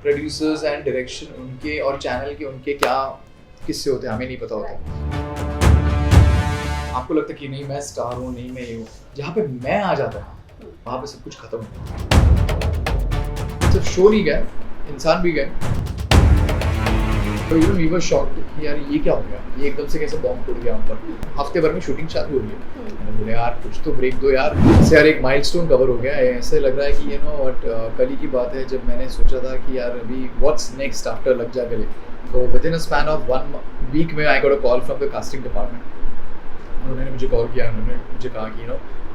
Producers and direction उनके और channel के उनके क्या किस्से होते हैं हमें नहीं पता होता। आपको लगता है कि नहीं मैं स्टार हूँ, नहीं मैं ये हूँ, जहाँ पे मैं आ जाता है वहाँ पे सब कुछ खत्म हो गया। सिर्फ शो नहीं गया, इंसान भी गए। तो इवन वी वर शॉक्ड कि यार ये क्या हो गया, ये एकदम से कैसे बॉम्ब टूट गया हम पर। हफ्ते भर में शूटिंग चालू हो गई। मैंने बोला यार कुछ तो ब्रेक दो यार, इससे यार एक माइलस्टोन कवर हो गया। ऐसे लग रहा है कि व्हाट कल ही की बात है जब मैंने सोचा था कि यार अभी व्हाट्स नेक्स्ट आफ्टर लग जा गले। तो within a span of 1 week में I got a call from the casting department. उन्होंने मुझे कॉल किया, उन्होंने मुझे कहा कि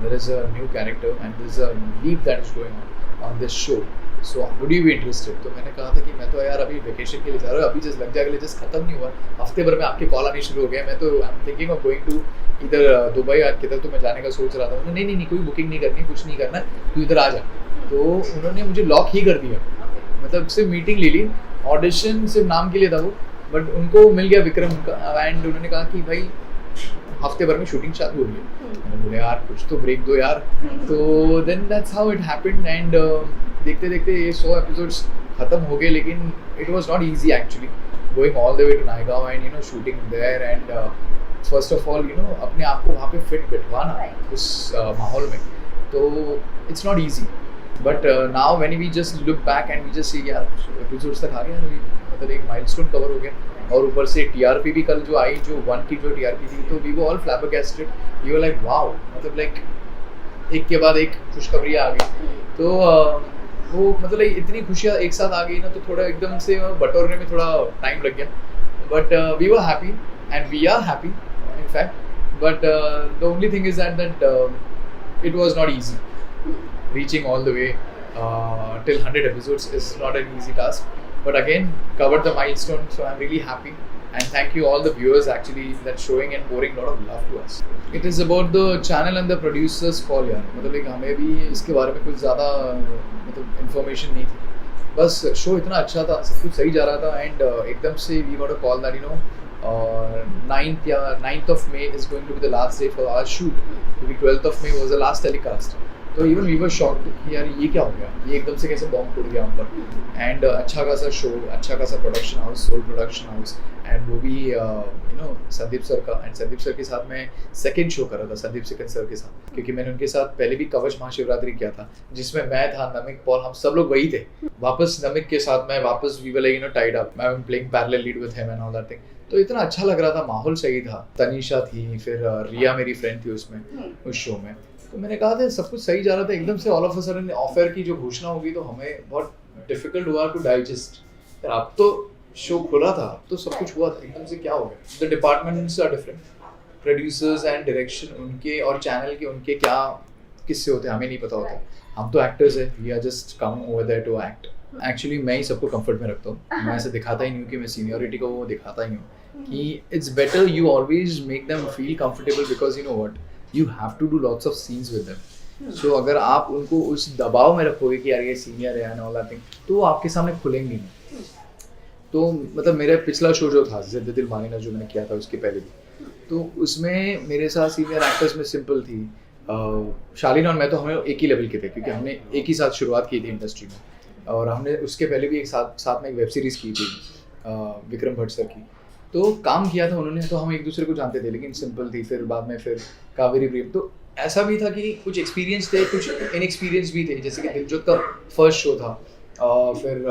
there is a new character and there is a lead that is going on this show, so would you be interested. तो मैंने कहा था कि मैं तो यार अभी वेकेशन के लिए जा रहा हूँ, अभी जस्ट लग जाएगा, जस्ट खत्म नहीं हुआ, हफ्ते भर में आपके कॉल आने शुरू हो गए। मैं तो I am thinking of going to इधर दुबई किधर तो मैं जाने का सोच रहा था। नहीं नहीं नहीं, कोई बुकिंग नहीं करनी, कुछ नहीं करना, तू इधर आ जा। तो उन्होंने मुझे लॉक ही कर दिया, मतलब सिर्फ मीटिंग ले ली, ऑडिशन सिर्फ नाम के लिए था वो, बट उनको मिल गया विक्रम का। एंड उन्होंने कहा कि भाई हफ्ते भर में शूटिंग चालू हो गई। मैंने बोला यार कुछ तो ब्रेक दो यार। तो then that's how it happened. And देखते देखते ये 100 एपिसोड्स खत्म हो गए, लेकिन it was not easy actually going all the way to Naigaon and shooting there. And first of all अपने आप को वहाँ पे फिट बिठवाना उस माहौल में, तो it's not easy. But now when we just look back and we just see यार एपिसोड्स तक आ गया, मतलब एक माइलस्टोन कवर हो गया। और ऊपर से टीआरपी भी कल जो आई, जो 1 की जो टीआरपी थी, तो we were all flabbergasted. We were like wow, मतलब लाइक एक के बाद एक खुशखबरी आ गई। तो वो मतलब इतनी खुशियाँ एक साथ आ गई ना, तो थोड़ा एकदम से बटोरने में थोड़ा टाइम लग गया। But we were happy and we are happy in fact. But the only thing is that it was not easy. Reaching all the way till 100 episodes is not an easy task. But again, covered the milestone, so I'm really happy. And thank you all the viewers actually that showing and pouring a lot of love to us. It is about the channel and the producers call यार, मतलब एक हमें भी इसके बारे में कुछ ज़्यादा मतलब इन्फॉर्मेशन नहीं थी। बस शो इतना अच्छा था, सब कुछ सही जा रहा था। एंड एकदम से we got a call that 9th of May is going to be the last day for our shoot, क्योंकि 12th of May was the last telecast. तो इवन वी वर शॉक्ड कि यार ये क्या हो गया, ये एकदम से कैसे बॉम्ब टूट गया हम पर। एंड अच्छा खासा शो, अच्छा खासा production house, soul production house, and वो भी संदीप सर का। एंड संदीप सर के साथ मैं सेकंड शो कर रहा था, संदीप सिकंद सर के साथ, क्योंकि मैंने उनके साथ पहले भी कवच महाशिवरात्रि किया था, जिसमें मैं था, नमिक, पॉल, हम सब लोग वही थे। वापस नमिक के साथ मैं वापस we were like tied up, I am playing parallel lead with him and all that thing. तो इतना अच्छा लग रहा था, माहौल सही था। तनीषा थी, फिर रिया मेरी फ्रेंड थी उसमें, उस शो में। तो मैंने कहा था सब कुछ सही जा रहा था, एकदम से all of a sudden offer की जो घोषणा होगी, तो हमें बहुत डिफिकल्ट हुआ टू डाइजेस्ट। यार अब तो शो खुला था, अब तो सब कुछ हुआ था, एकदम से क्या हो गया। The departments are different, producers and direction उनके और चैनल के उनके क्या किस्से होते हैं हमें नहीं पता होता। हम तो एक्टर्स हैं, we are just come over there to act. Actually मैं ही सबको कंफर्ट में रखता हूँ, मैं ऐसे दिखाता ही नहीं हूँ कि मैं सीनियरिटी को वो दिखाता ही हूँ कि it's better you always make them feel comfortable, because you know what, you have to do lots of scenes with them. So अगर आप उनको उस दबाव में रखोगे कि यार ये सीनियर है एंड ऑल दैट थिंग, तो वो आपके सामने खुलेंगे नहीं। तो मतलब मेरा पिछला शो जो था जिद दिल मांगना, जो मैंने किया था उसके पहले भी, तो उसमें मेरे साथ सीनियर एक्टर्स में सिंपल थी, शालीन और मैं तो हमें एक ही लेवल के थे, क्योंकि हमने एक ही साथ शुरुआत की थी इंडस्ट्री में। और हमने उसके पहले भी एक साथ में एक वेब सीरीज़ की थी विक्रम भट्ट सर की, तो काम किया था उन्होंने, तो हम एक दूसरे को जानते थे, लेकिन सिंपल थी। फिर बाद में फिर कावेरी प्रेम, तो ऐसा भी था कि कुछ एक्सपीरियंस थे, कुछ इनएक्सपीरियंस भी थे, जैसे कि दिलजोत का फर्स्ट शो था। फिर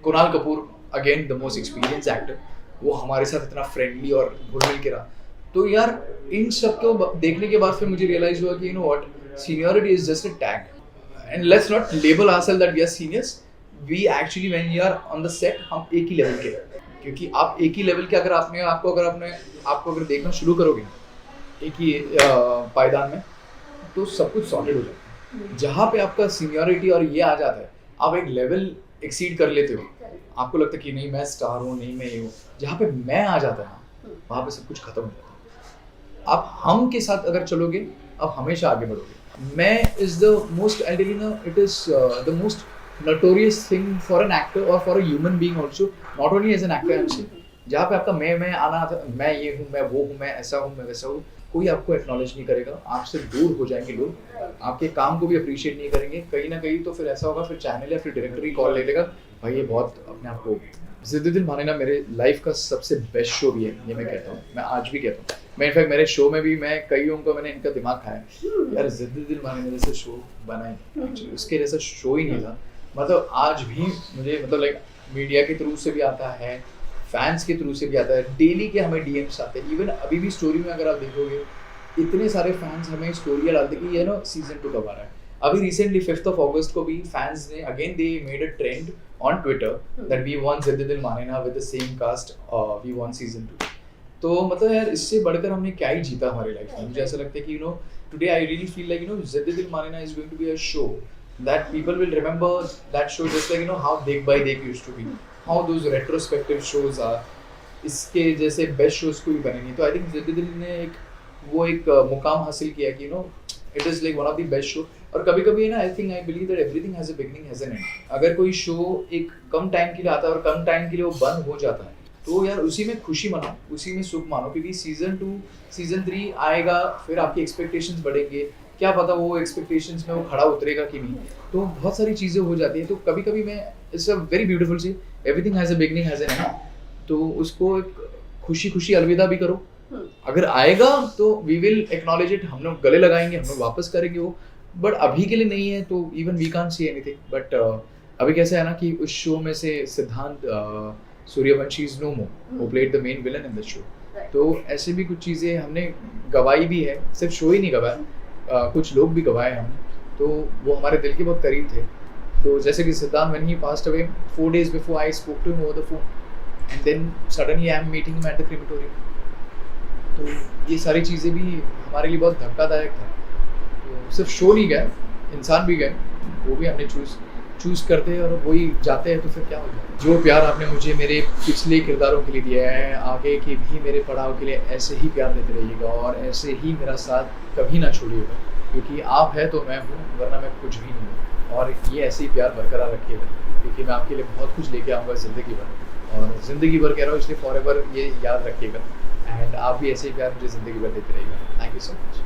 Kunal Kapoor, again the most experience actor, वो हमारे साथ इतना फ्रेंडली और घुल मिल के रहा। तो यार इन सब को देखने के बाद फिर मुझे रियलाइज हुआ कि what, seniority is just a tag and let's not label ourself that we are seniors. We actually when we are on the set, हम एक ही लेवल के, क्योंकि आप एक ही लेवल के अगर आपको अगर देखना शुरू करोगे एक ही पायदान में, तो सब कुछ सॉलिड हो जाता है। जहाँ पे आपका सीनियरिटी और ये आ जाता है, आप एक लेवल एक्सीड कर लेते हो, आपको लगता है कि नहीं मैं स्टार हूँ, नहीं मैं ये हूँ, जहाँ पे मैं आ जाता है ना, वहाँ पे सब कुछ खत्म हो जाता है। आप हम के साथ अगर चलोगे, आप हमेशा आगे बढ़ोगे। मैं is the most, I tell you know, it is the most notorious thing for an actor or for a human being also, not only as an actor I'm saying, जहाँ पे आपका मैं आना, मैं ये हूँ, मैं वो हूँ, मैं ऐसा हूँ, मैं वैसा हूँ, कोई आपको एक्नॉलेज नहीं करेगा, आपसे दूर हो जाएंगे लोग, आपके काम को भी अप्रिशिएट नहीं करेंगे। कहीं ना कहीं तो फिर ऐसा होगा, फिर चैनल या फिर डायरेक्टर ही कॉल ले लेगा, भाई ये बहुत अपने आप को ज़िद्दीदिल मानिना मेरे लाइफ का सबसे बेस्ट शो भी है, ये मैं कहता हूँ, मैं आज भी कहता हूँ। मैं इनफैक्ट मेरे शो में भी मैं कईयों को मैंने इनका दिमाग खाया है, यार ज़िद्दीदिल मानिना जैसा शो बना ही नहीं, उसके जैसा शो ही नहीं था। मतलब आज भी मुझे मतलब लाइक मीडिया के थ्रू से भी आता है, फैंस के थ्रू से भी आता है, डेली के हमें डीएम्स आते हैं। इवन अभी भी स्टोरी में अगर आप देखोगे, इतने सारे फैंस हमें स्टोरियाँ डालते हैं कि ये ना सीज़न 2 कब आ रहा है। अभी रिसेंटली 5th of August को भी फैंस ने again they made a trend on Twitter that we want Ziddi Dil Maane Na with the same cast, we want season 2। तो मतलब यार इससे बढ़कर हमने क्या ही जीता हमारी लाइफ में। मुझे ऐसा लगता है कि today I really feel like Ziddi Dil Maane Na is going to be a show that people will remember that show just like how Dekh Bhai Dekh used to be, how those retrospective shows are। इसके जैसे best shows कोई बने नहीं। तो I think ज़िद्दीदिल ने एक मुकाम हासिल किया कि it is like one of the best show. और कभी कभी ना I believe that everything has a beginning has an and. अगर कोई शो एक कम टाइम के लिए आता है और कम टाइम के लिए वो बंद हो जाता है, तो यार उसी में खुशी मनाओ, उसी में सुख मानो, क्योंकि सीजन 2 सीजन 3 आएगा, फिर आपकी एक्सपेक्टेशंस बढ़ेंगे, क्या पता वो एक्सपेक्टेशंस में वो खड़ा उतरेगा कि नहीं। तो बहुत सारी चीज़ें हो जाती हैं। तो कभी कभी मैं it's a very beautiful see everything has a beginning has an and. तो उसको एक खुशी खुशी अलविदा भी करो। अगर आएगा तो वी विल एक्नॉलेज इट, हम लोग गले लगाएंगे, हम लोग वापस करेंगे वो। बट अभी के लिए नहीं है तो even we can't see anything. But अभी कैसा है ना कि उस शो में से सिद्धांत सूर्यवंशी इज नो मोर, वो played the main villain in the show. तो ऐसे भी कुछ चीज़ें हमने गवाई भी है, सिर्फ शो ही नहीं गवाया, कुछ लोग भी गवाए हमने, तो वो हमारे दिल के बहुत करीब थे। तो जैसे कि Siddhant when he passed away 4 days before I spoke to him over the phone and then suddenly I am meeting him at the crematorium. तो ये सारी चीज़ें भी हमारे लिए बहुत धक्कादायक था। तो सिर्फ शो नहीं गए, इंसान भी गए, वो भी हमने चूज़ करते हैं और वही जाते हैं, तो फिर क्या हो जाए। जो प्यार आपने मुझे मेरे पिछले किरदारों के लिए दिया है, आगे के भी मेरे पड़ाव के लिए ऐसे ही प्यार देते रहिएगा और ऐसे ही मेरा साथ कभी ना छोड़िएगा, क्योंकि आप है तो मैं हूँ, वरना मैं कुछ भी नहीं हूँ। और ये ऐसे ही प्यार बरकरार रखिएगा, क्योंकि मैं आपके लिए बहुत कुछ लेके आऊँगा ज़िंदगी भर, और ज़िंदगी भर कह रहा हूँ इसलिए फॉरएवर ये याद रखिएगा। एंड आप भी ऐसे ही प्यार मुझे ज़िंदगी भर देते रहिएगा। Thank you so much.